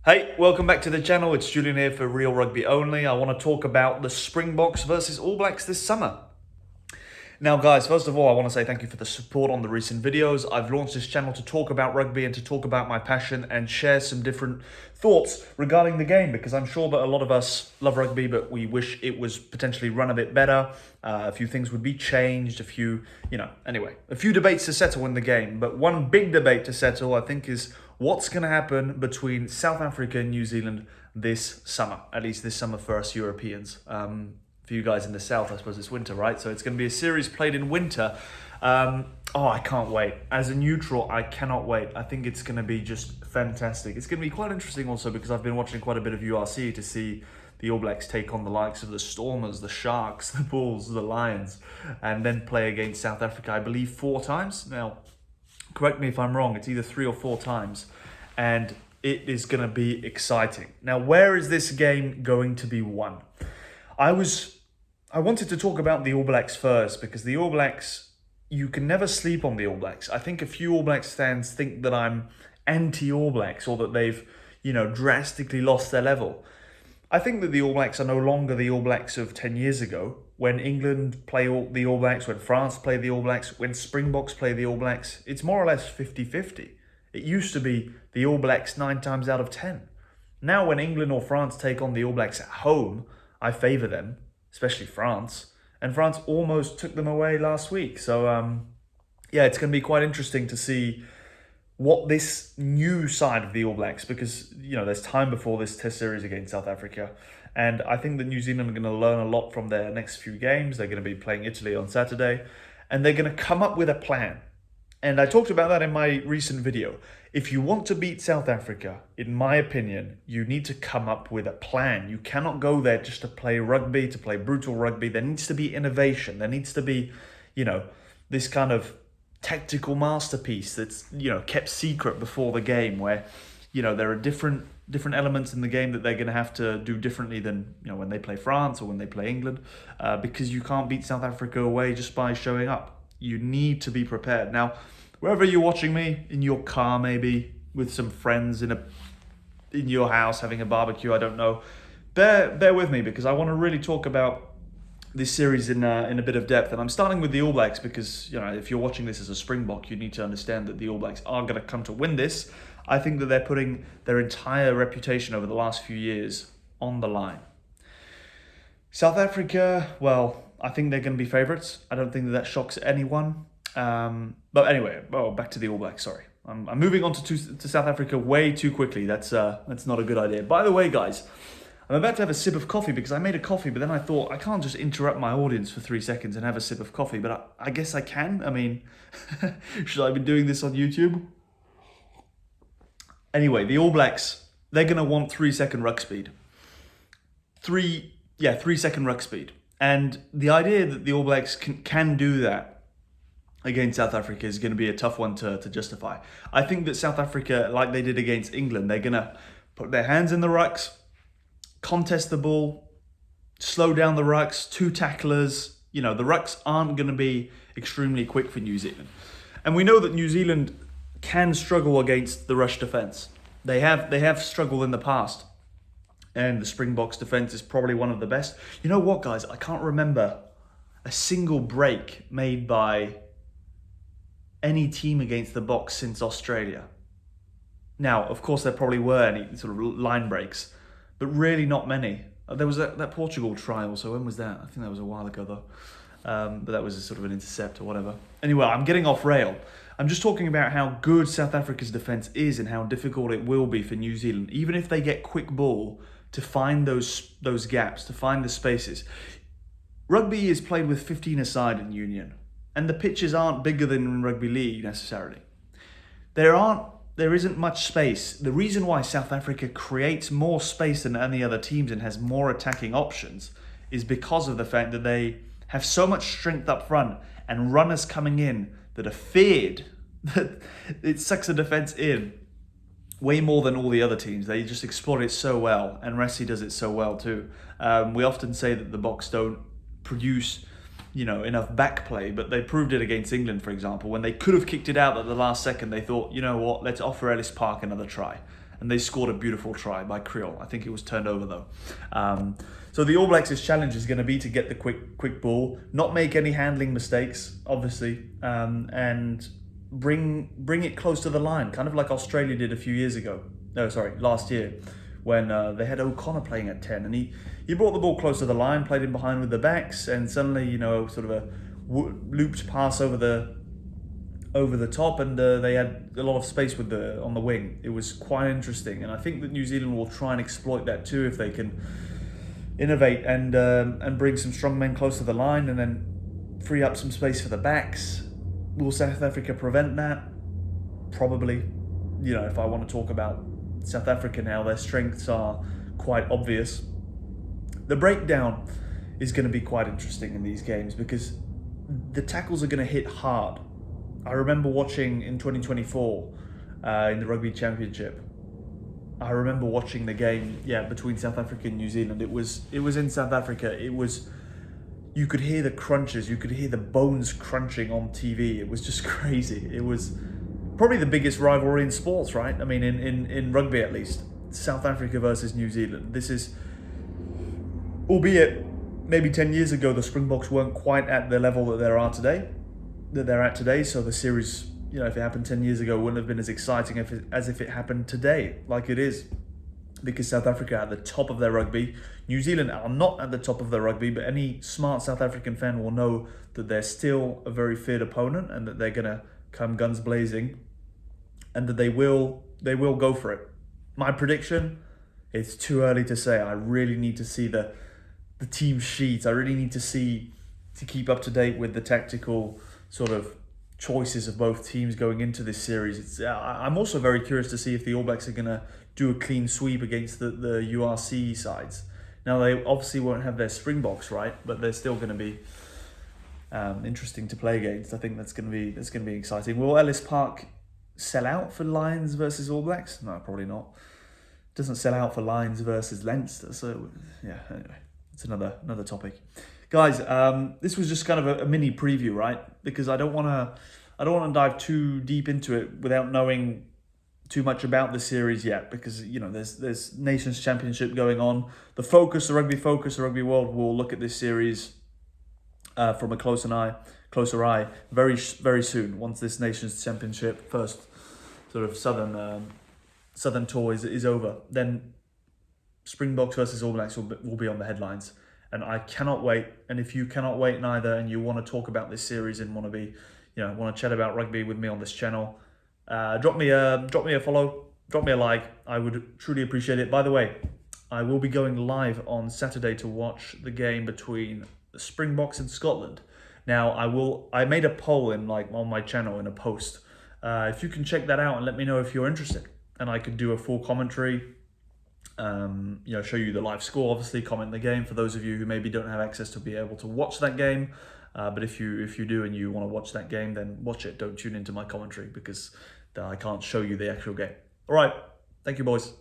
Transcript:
Hey, welcome back to the channel. It's Julian here for Real Rugby Only. I want to talk about the Springboks versus All Blacks this summer. Now guys, first of all, I want to say thank you for the support on the recent videos. I've launched this channel to talk about rugby and to talk about my passion and share some different thoughts regarding the game, because I'm sure that a lot of us love rugby, but we wish it was potentially run a bit better. A few things would be changed, a few debates to settle in the game. But one big debate to settle, I think, is what's going to happen between South Africa and New Zealand this summer, at least this summer for us Europeans. For you guys in the south, I suppose it's winter, right? So it's going to be a series played in winter. I can't wait. As a neutral, I cannot wait. I think it's going to be just fantastic. It's going to be quite interesting also because I've been watching quite a bit of URC to see the All Blacks take on the likes of the Stormers, the Sharks, the Bulls, the Lions, and then play against South Africa, I believe 4 times. Now, correct me if I'm wrong, it's either 3 or 4 times. And it is going to be exciting. Now, where is this game going to be won? I wanted to talk about the All Blacks first, because the All Blacks, you can never sleep on the All Blacks. I think a few All Blacks fans think that I'm anti-All Blacks or that they've, drastically lost their level. I think that the All Blacks are no longer the All Blacks of 10 years ago, when England play the All Blacks, when France play the All Blacks, when Springboks play the All Blacks. It's more or less 50-50. It used to be the All Blacks 9 times out of 10. Now when England or France take on the All Blacks at home, I favour them, especially France. And France almost took them away last week. So, it's going to be quite interesting to see what this new side of the All Blacks, because, there's time before this test series against South Africa. And I think that New Zealand are going to learn a lot from their next few games. They're going to be playing Italy on Saturday. And they're going to come up with a plan. And I talked about that in my recent video. If you want to beat South Africa, in my opinion, you need to come up with a plan. You cannot go there just to play rugby, to play brutal rugby. There needs to be innovation. There needs to be, this kind of tactical masterpiece that's, kept secret before the game, where, there are different elements in the game that they're going to have to do differently than, when they play France or when they play England, because you can't beat South Africa away just by showing up. You need to be prepared. Now, wherever you're watching me, in your car maybe, with some friends in your house having a barbecue, I don't know, bear with me, because I want to really talk about this series in a bit of depth. And I'm starting with the All Blacks because, if you're watching this as a Springbok, you need to understand that the All Blacks are going to come to win this. I think that they're putting their entire reputation over the last few years on the line. South Africa, well, I think they're going to be favourites. I don't think that shocks anyone. But anyway, back to the All Blacks, sorry. I'm moving on to South Africa way too quickly. That's not a good idea. By the way, guys, I'm about to have a sip of coffee because I made a coffee, but then I thought I can't just interrupt my audience for 3 seconds and have a sip of coffee, but I guess I can. I mean, should I be doing this on YouTube? Anyway, the All Blacks, they're going to want 3-second ruck speed. 3-second ruck speed. And the idea that the All Blacks can do that against South Africa is going to be a tough one to justify. I think that South Africa, like they did against England, they're going to put their hands in the rucks, contest the ball, slow down the rucks, 2 tacklers. The rucks aren't going to be extremely quick for New Zealand. And we know that New Zealand can struggle against the rush defence. They have struggled in the past. And the Springboks defence is probably one of the best. You know what, guys? I can't remember a single break made by any team against the Boks since Australia. Now, of course, there probably were any sort of line breaks, but really not many. There was that Portugal trial, so when was that? I think that was a while ago, though. But that was a sort of an intercept or whatever. Anyway, I'm getting off rail. I'm just talking about how good South Africa's defence is and how difficult it will be for New Zealand, even if they get quick ball, to find those gaps, to find the spaces. Rugby is played with 15 aside in Union, and the pitches aren't bigger than in Rugby League necessarily. There isn't much space. The reason why South Africa creates more space than any other teams and has more attacking options is because of the fact that they have so much strength up front and runners coming in that are feared, that it sucks the defence in way more than all the other teams. They just exploit it so well, and Rassie does it so well too. We often say that the Boks don't produce, enough back play, but they proved it against England, for example, when they could have kicked it out at the last second. They thought, you know what, let's offer Ellis Park another try. and they scored a beautiful try by Creole. I think it was turned over though. So the All Blacks' challenge is going to be to get the quick ball, not make any handling mistakes, obviously, and bring it close to the line, kind of like Australia did a few years ago. No, sorry, last year, when they had O'Connor playing at 10, and he brought the ball close to the line, played in behind with the backs, and suddenly, you know, sort of a looped pass over the top, and they had a lot of space on the wing. It was quite interesting, and I think that New Zealand will try and exploit that too if they can innovate and bring some strong men close to the line, and then free up some space for the backs. Will South Africa prevent that? Probably. You know, if I want to talk about South Africa now, their strengths are quite obvious. The breakdown is going to be quite interesting in these games because the tackles are going to hit hard. I remember watching in 2024 in the Rugby Championship. I remember watching the game, between South Africa and New Zealand. It was in South Africa. You could hear the crunches, you could hear the bones crunching on TV. It was just crazy. It was probably the biggest rivalry in sports, right? I mean, in rugby at least. South Africa versus New Zealand. This is, albeit maybe 10 years ago, the Springboks weren't quite at the level that they're at today. So the series, you know, if it happened 10 years ago, wouldn't have been as exciting as if it happened today, like it is. Because South Africa are at the top of their rugby. New Zealand are not at the top of their rugby, but any smart South African fan will know that they're still a very feared opponent and that they're going to come guns blazing and that they will go for it. My prediction, it's too early to say. I really need to see the team sheets. I really need to keep up to date with the tactical sort of choices of both teams going into this series. I'm also very curious to see if the All Blacks are going to do a clean sweep against the URC sides. Now, they obviously won't have their Springboks, right? But they're still going to be interesting to play against. I think that's going to be exciting. Will Ellis Park sell out for Lions versus All Blacks? No, probably not. It doesn't sell out for Lions versus Leinster. So yeah, anyway, it's another topic. Guys, this was just kind of a mini preview, right? Because I don't want to dive too deep into it without knowing too much about the series yet. Because you know, there's Nations Championship going on. The Rugby World will look at this series from a closer eye very soon. Once this Nations Championship first sort of southern tour is over, then Springboks versus All Blacks will be on the headlines. And I cannot wait. And if you cannot wait neither, and you want to talk about this series and want to chat about rugby with me on this channel, drop me a follow, drop me a like. I would truly appreciate it. By the way, I will be going live on Saturday to watch the game between the Springboks and Scotland. Now, I made a poll on my channel in a post. If you can check that out and let me know if you're interested, and I could do a full commentary. Show you the live score, obviously, comment the game for those of you who maybe don't have access to be able to watch that game. But if you do and you want to watch that game, then watch it. Don't tune into my commentary because I can't show you the actual game. All right. Thank you, boys.